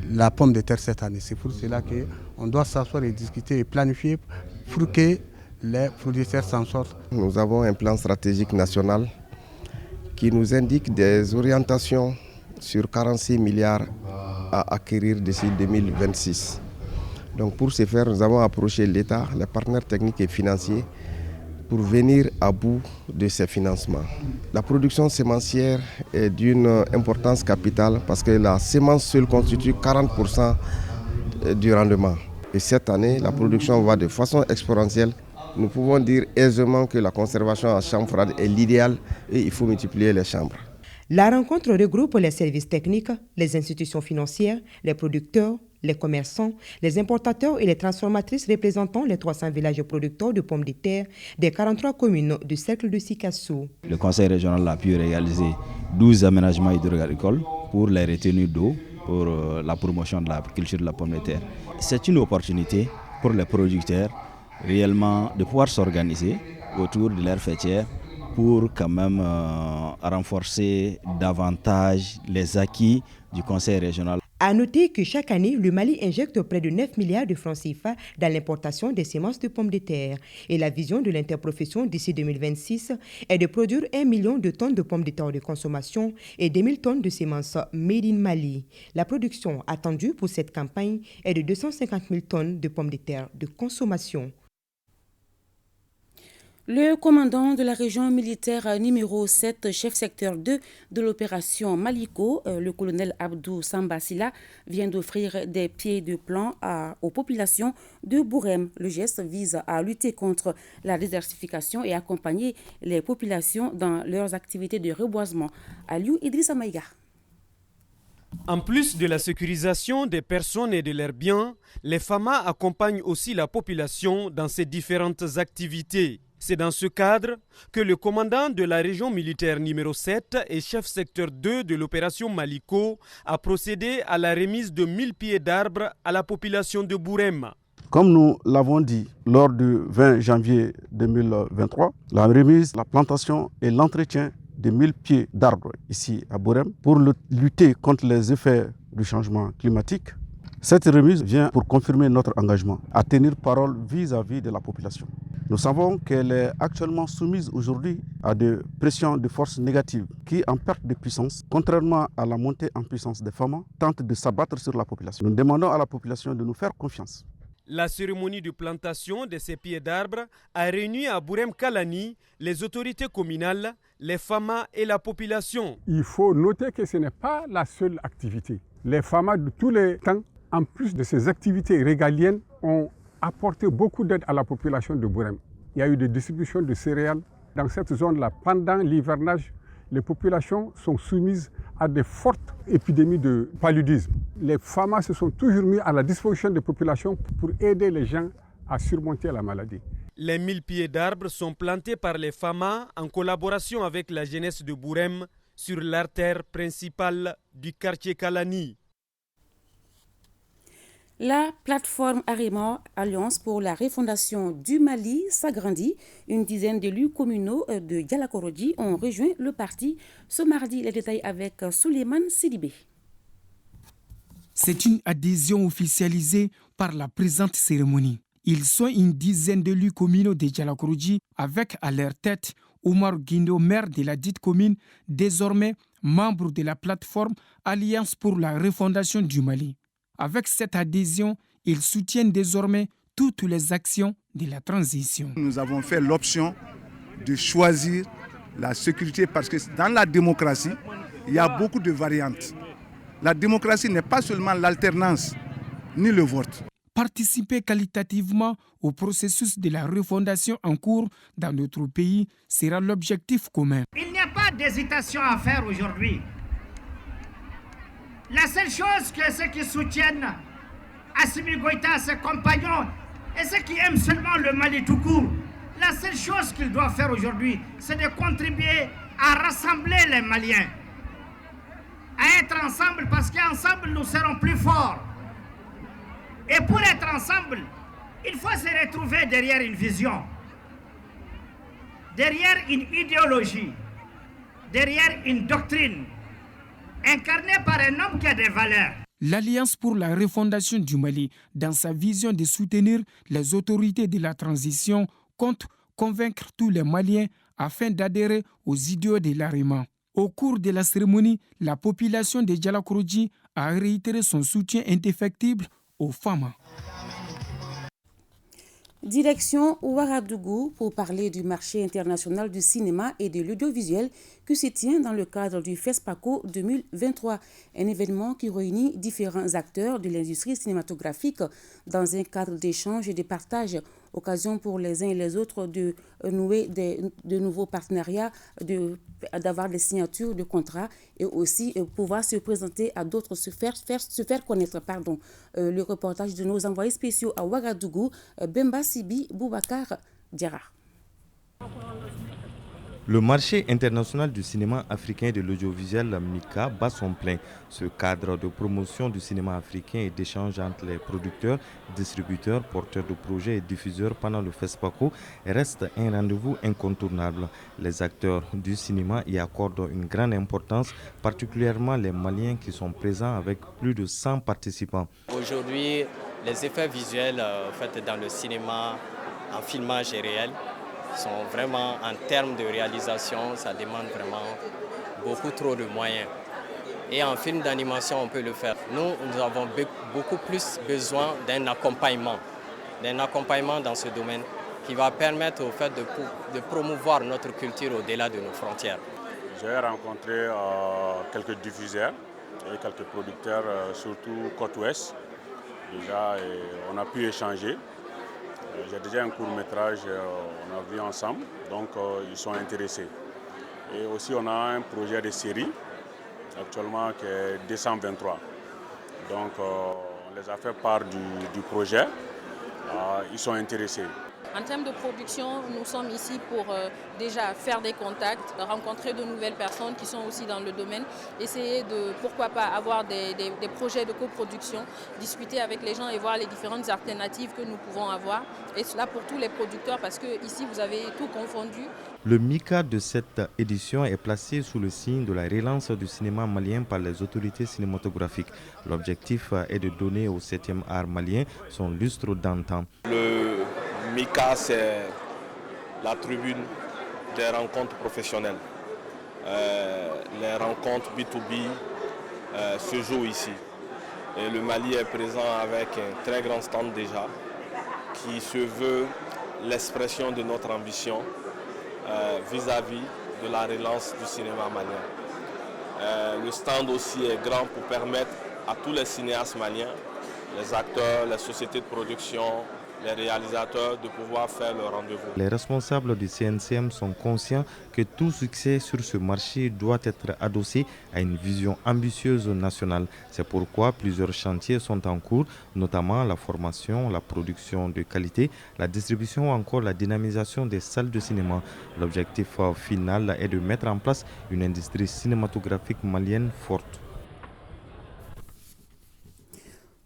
la pomme de terre cette année? C'est pour cela qu'on doit s'asseoir et discuter et planifier pour que les producteurs s'en sortent. Nous avons un plan stratégique national qui nous indique des orientations sur 46 milliards à acquérir d'ici 2026. Donc, pour ce faire, nous avons approché l'État, les partenaires techniques et financiers, pour venir à bout de ces financements. La production sémencière est d'une importance capitale parce que la semence seule constitue 40% du rendement. Et cette année, la production va de façon exponentielle. Nous pouvons dire aisément que la conservation en chambre froide est l'idéal et il faut multiplier les chambres. La rencontre regroupe les services techniques, les institutions financières, les producteurs, les commerçants, les importateurs et les transformatrices représentant les 300 villages producteurs de pommes de terre des 43 communes du cercle de Sikasso. Le conseil régional a pu réaliser 12 aménagements hydro-agricoles pour les retenues d'eau, pour la promotion de la culture de la pomme de terre. C'est une opportunité pour les producteurs réellement de pouvoir s'organiser autour de leur fêtière pour quand même renforcer davantage les acquis du conseil régional. À noter que chaque année, le Mali injecte près de 9 milliards de francs CFA dans l'importation des semences de pommes de terre. Et la vision de l'interprofession d'ici 2026 est de produire 1 million de tonnes de pommes de terre de consommation et 2 000 tonnes de semences made in Mali. La production attendue pour cette campagne est de 250 000 tonnes de pommes de terre de consommation. Le commandant de la région militaire numéro 7, chef secteur 2 de l'opération Maliko, le colonel Abdou Sambasila, vient d'offrir des pieds de plan aux populations de Bourem. Le geste vise à lutter contre la désertification et accompagner les populations dans leurs activités de reboisement. Aliou Idrissa Maïga. En plus de la sécurisation des personnes et de leurs biens, les FAMA accompagnent aussi la population dans ces différentes activités. C'est dans ce cadre que le commandant de la région militaire numéro 7 et chef secteur 2 de l'opération Maliko a procédé à la remise de 1000 pieds d'arbres à la population de Bourem. Comme nous l'avons dit lors du 20 janvier 2023, la remise, la plantation et l'entretien de 1000 pieds d'arbres ici à Bourem pour lutter contre les effets du changement climatique. Cette remise vient pour confirmer notre engagement à tenir parole vis-à-vis de la population. Nous savons qu'elle est actuellement soumise aujourd'hui à des pressions de forces négatives qui, en perte de puissance, contrairement à la montée en puissance des FAMA, tentent de s'abattre sur la population. Nous demandons à la population de nous faire confiance. La cérémonie de plantation de ces pieds d'arbres a réuni à Bourem Kalani les autorités communales, les FAMA et la population. Il faut noter que ce n'est pas la seule activité. Les FAMA de tous les temps, en plus de ces activités régaliennes, ont apporté beaucoup d'aide à la population de Bourem. Il y a eu des distributions de céréales. Dans cette zone-là, pendant l'hivernage, les populations sont soumises à de fortes épidémies de paludisme. Les FAMA se sont toujours mis à la disposition des populations pour aider les gens à surmonter la maladie. Les 1000 pieds d'arbres sont plantés par les FAMA en collaboration avec la jeunesse de Bourem sur l'artère principale du quartier Kalani. La plateforme Arima, Alliance pour la refondation du Mali, s'agrandit. Une dizaine d'élus communaux de Yalakorodji ont rejoint le parti ce mardi. Les détails avec Souleymane Sidibé. C'est une adhésion officialisée par la présente cérémonie. Ils sont une dizaine d'élus communaux de Yalakorodji avec à leur tête Omar Guindo, maire de la dite commune, désormais membre de la plateforme Alliance pour la refondation du Mali. Avec cette adhésion, ils soutiennent désormais toutes les actions de la transition. Nous avons fait l'option de choisir la sécurité parce que dans la démocratie, il y a beaucoup de variantes. La démocratie n'est pas seulement l'alternance ni le vote. Participer qualitativement au processus de la refondation en cours dans notre pays sera l'objectif commun. Il n'y a pas d'hésitation à faire aujourd'hui. La seule chose que ceux qui soutiennent Assimi Goïta, ses compagnons, et ceux qui aiment seulement le Mali tout court, la seule chose qu'ils doivent faire aujourd'hui, c'est de contribuer à rassembler les Maliens, à être ensemble, parce qu'ensemble nous serons plus forts. Et pour être ensemble, il faut se retrouver derrière une vision, derrière une idéologie, derrière une doctrine, incarné par un homme qui a des valeurs. L'Alliance pour la refondation du Mali, dans sa vision de soutenir les autorités de la transition, compte convaincre tous les Maliens afin d'adhérer aux idéaux de l'Arima. Au cours de la cérémonie, la population de Yalakorodji a réitéré son soutien indéfectible aux femmes. Direction Ouagadougou pour parler du marché international du cinéma et de l'audiovisuel qui se tient dans le cadre du FESPACO 2023, un événement qui réunit différents acteurs de l'industrie cinématographique dans un cadre d'échange et de partage, occasion pour les uns et les autres de nouer de nouveaux partenariats, d'avoir des signatures de contrats et aussi pouvoir se présenter à d'autres, se faire connaître. Le reportage de nos envoyés spéciaux à Ouagadougou, Bemba Sibi Boubacar Diarra. Le marché international du cinéma africain et de l'audiovisuel MICA bat son plein. Ce cadre de promotion du cinéma africain et d'échange entre les producteurs, distributeurs, porteurs de projets et diffuseurs pendant le FESPACO reste un rendez-vous incontournable. Les acteurs du cinéma y accordent une grande importance, particulièrement les Maliens qui sont présents avec plus de 100 participants. Aujourd'hui, les effets visuels dans le cinéma, en filmage et réel, sont vraiment, en termes de réalisation, ça demande vraiment beaucoup trop de moyens. Et en film d'animation, on peut le faire. Nous avons beaucoup plus besoin d'un accompagnement dans ce domaine qui va permettre au fait de promouvoir notre culture au-delà de nos frontières. J'ai rencontré quelques diffuseurs et quelques producteurs, surtout côte ouest. Déjà, on a pu échanger. J'ai déjà un court-métrage, on a vu ensemble, donc ils sont intéressés. Et aussi on a un projet de série, actuellement qui est Décembre 23. Donc on les a fait part du projet, ils sont intéressés. En termes de production, nous sommes ici pour déjà faire des contacts, rencontrer de nouvelles personnes qui sont aussi dans le domaine, essayer de, pourquoi pas, avoir des projets de coproduction, discuter avec les gens et voir les différentes alternatives que nous pouvons avoir. Et cela pour tous les producteurs parce que ici vous avez tout confondu. Le MICA de cette édition est placé sous le signe de la relance du cinéma malien par les autorités cinématographiques. L'objectif est de donner au 7e art malien son lustre d'antan. Le MICA, c'est la tribune des rencontres professionnelles. Les rencontres B2B se jouent ici. Et le Mali est présent avec un très grand stand déjà qui se veut l'expression de notre ambition vis-à-vis de la relance du cinéma malien. Le stand aussi est grand pour permettre à tous les cinéastes maliens, les acteurs, les sociétés de production, les réalisateurs de pouvoir faire leur rendez-vous. Les responsables du CNCM sont conscients que tout succès sur ce marché doit être adossé à une vision ambitieuse nationale. C'est pourquoi plusieurs chantiers sont en cours, notamment la formation, la production de qualité, la distribution ou encore la dynamisation des salles de cinéma. L'objectif final est de mettre en place une industrie cinématographique malienne forte.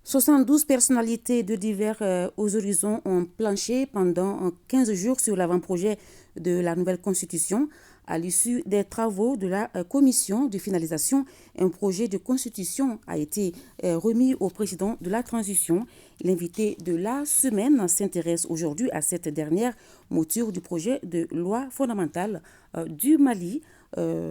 72 personnalités de divers horizons ont planché pendant 15 jours sur l'avant-projet de la nouvelle constitution. À l'issue des travaux de la commission de finalisation, un projet de constitution a été remis au président de la transition. L'invité de la semaine s'intéresse aujourd'hui à cette dernière mouture du projet de loi fondamentale du Mali.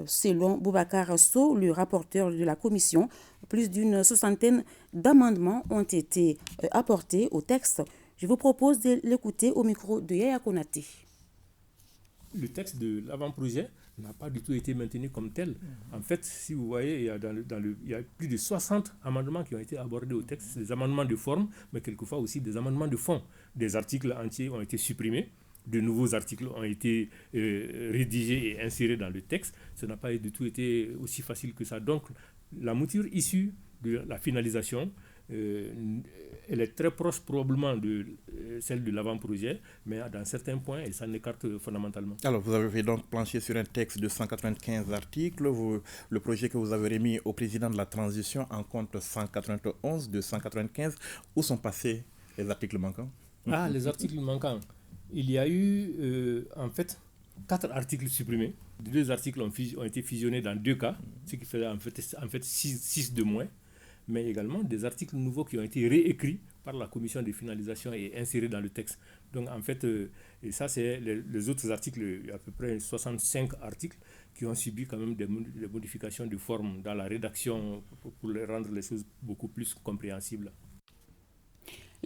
Selon Boubacar Sow, le rapporteur de la commission, plus d'une soixantaine d'amendements ont été apportés au texte. Je vous propose de l'écouter au micro de Yaya Konaté. Le texte de l'avant-projet n'a pas du tout été maintenu comme tel. En fait, si vous voyez, il y a plus de 60 amendements qui ont été abordés au texte, des amendements de forme, mais quelquefois aussi des amendements de fond. Des articles entiers ont été supprimés. De nouveaux articles ont été rédigés et insérés dans le texte. Ça n'a pas du tout été aussi facile que ça. Donc, la mouture issue de la finalisation, elle est très proche probablement de celle de l'avant-projet, mais dans certains points, elle s'en écarte fondamentalement. Alors, vous avez donc planché sur un texte de 195 articles. Le projet que vous avez remis au président de la transition en compte 191 de 195. Où sont passés les articles manquants? Les articles manquants. Il y a eu, en fait, 4 articles supprimés. 2 articles ont été fusionnés dans 2 cas, ce qui fait en fait 6 de moins. Mais également des articles nouveaux qui ont été réécrits par la commission de finalisation et insérés dans le texte. Donc, en fait, et ça, c'est les autres articles, il y a à peu près 65 articles qui ont subi quand même des modifications de forme dans la rédaction pour rendre les choses beaucoup plus compréhensibles.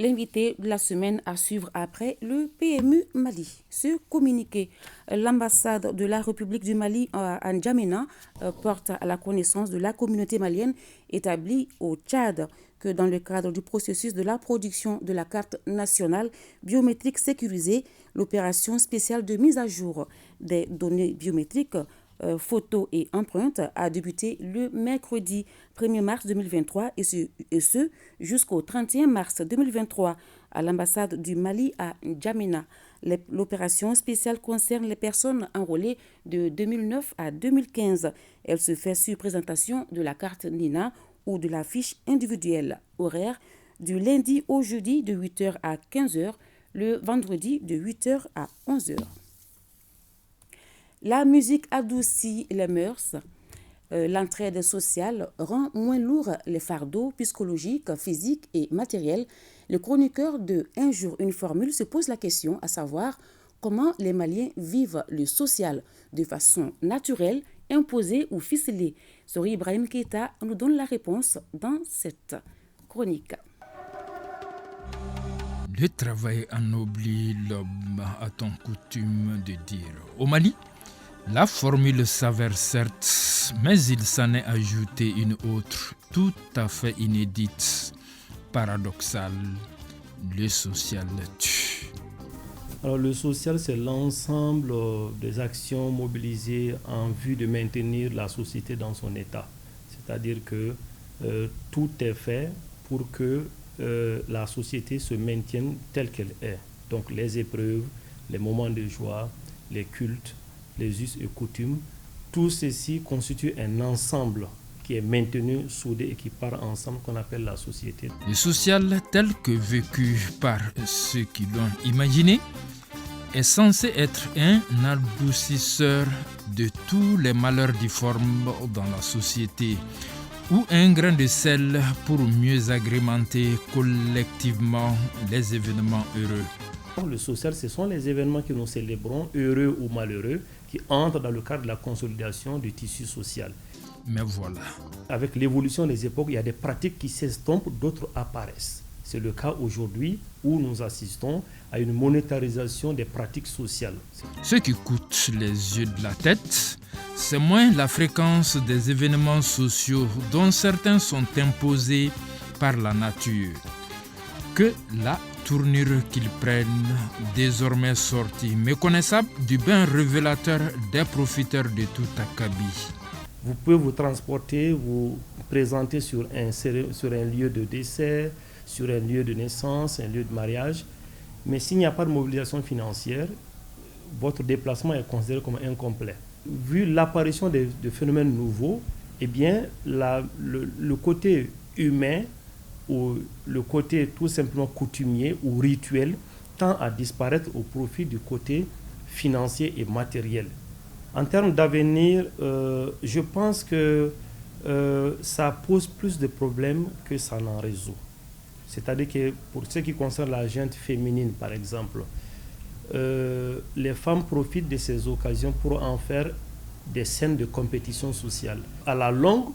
L'invité de la semaine à suivre après le PMU Mali. Ce communiqué, l'ambassade de la République du Mali à N'Djamena porte à la connaissance de la communauté malienne établie au Tchad que dans le cadre du processus de la production de la carte nationale biométrique sécurisée, l'opération spéciale de mise à jour des données biométriques photos et empreintes a débuté le mercredi 1er mars 2023 et ce jusqu'au 31 mars 2023 à l'ambassade du Mali à N'Djamena. L'opération spéciale concerne les personnes enrôlées de 2009 à 2015. Elle se fait sur présentation de la carte NINA ou de la fiche individuelle. Horaire du lundi au jeudi de 8h à 15h, le vendredi de 8h à 11h. La musique adoucit les mœurs. L'entraide sociale rend moins lourd les fardeaux psychologiques, physiques et matériels. Le chroniqueur de Un jour, une formule se pose la question, à savoir comment les Maliens vivent le social de façon naturelle, imposée ou ficelée. Sori Ibrahim Keita nous donne la réponse dans cette chronique. Le travail ennoblit l'homme, a-t-on coutume de dire. Au Mali, la formule s'avère certes, mais il s'en est ajouté une autre, tout à fait inédite, paradoxale. Le social tue. Alors le social, c'est l'ensemble des actions mobilisées en vue de maintenir la société dans son état. C'est-à-dire que tout est fait pour que la société se maintienne telle qu'elle est. Donc les épreuves, les moments de joie, les cultes, les us et coutumes, tout ceci constitue un ensemble qui est maintenu, soudé et qui part ensemble, qu'on appelle la société. Le social, tel que vécu par ceux qui l'ont imaginé, est censé être un adoucisseur de tous les malheurs difformes dans la société, ou un grain de sel pour mieux agrémenter collectivement les événements heureux. Le social, ce sont les événements que nous célébrons, heureux ou malheureux, qui entrent dans le cadre de la consolidation du tissu social. Mais voilà. Avec l'évolution des époques, il y a des pratiques qui s'estompent, d'autres apparaissent. C'est le cas aujourd'hui où nous assistons à une monétarisation des pratiques sociales. Ce qui coûte les yeux de la tête, c'est moins la fréquence des événements sociaux dont certains sont imposés par la nature que la tournure qu'ils prennent, désormais sortie méconnaissable du bain révélateur des profiteurs de tout acabit. Vous pouvez vous transporter, vous présenter sur un lieu de décès, sur un lieu de naissance, un lieu de mariage, mais s'il n'y a pas de mobilisation financière, votre déplacement est considéré comme incomplet. Vu l'apparition de phénomènes nouveaux, eh bien, le côté humain ou le côté tout simplement coutumier ou rituel tend à disparaître au profit du côté financier et matériel. En termes d'avenir, je pense que ça pose plus de problèmes que ça n'en résout. C'est-à-dire que pour ce qui concerne la gente féminine, par exemple, les femmes profitent de ces occasions pour en faire des scènes de compétition sociale. À la longue,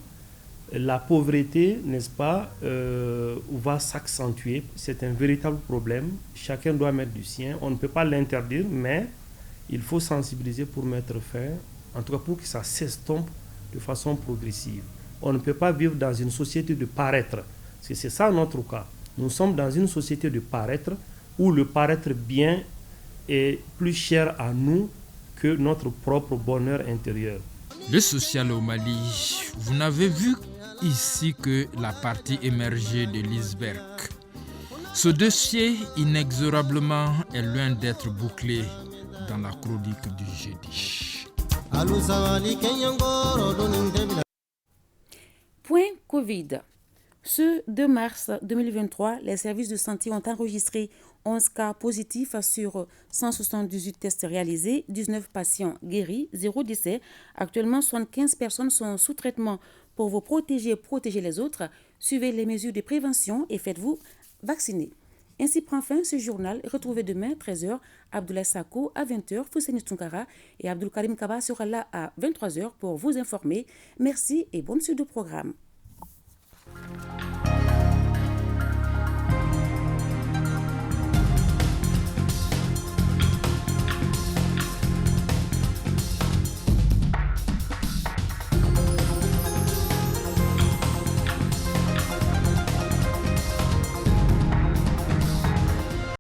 la pauvreté, n'est-ce pas, va s'accentuer. C'est un véritable problème. Chacun doit mettre du sien. On ne peut pas l'interdire, mais il faut sensibiliser pour mettre fin, en tout cas pour que ça s'estompe de façon progressive. On ne peut pas vivre dans une société de paraître, parce que c'est ça notre cas. Nous sommes dans une société de paraître où le paraître bien est plus cher à nous que notre propre bonheur intérieur. Le social au Mali, vous n'avez vu ici que la partie émergée de l'iceberg. Ce dossier, inexorablement, est loin d'être bouclé dans la chronique du jeudi. Point Covid. Ce 2 mars 2023, les services de santé ont enregistré 11 cas positifs sur 178 tests réalisés, 19 patients guéris, 0 décès. Actuellement, 75 personnes sont sous traitement. Pour vous protéger et protéger les autres, suivez les mesures de prévention et faites-vous vacciner. Ainsi prend fin ce journal. Retrouvez demain, 13h, Abdoulaye Sako à 20h, Fousseni Tunkara et Abdul Karim Kaba sera là à 23h pour vous informer. Merci et bonne suite de programme.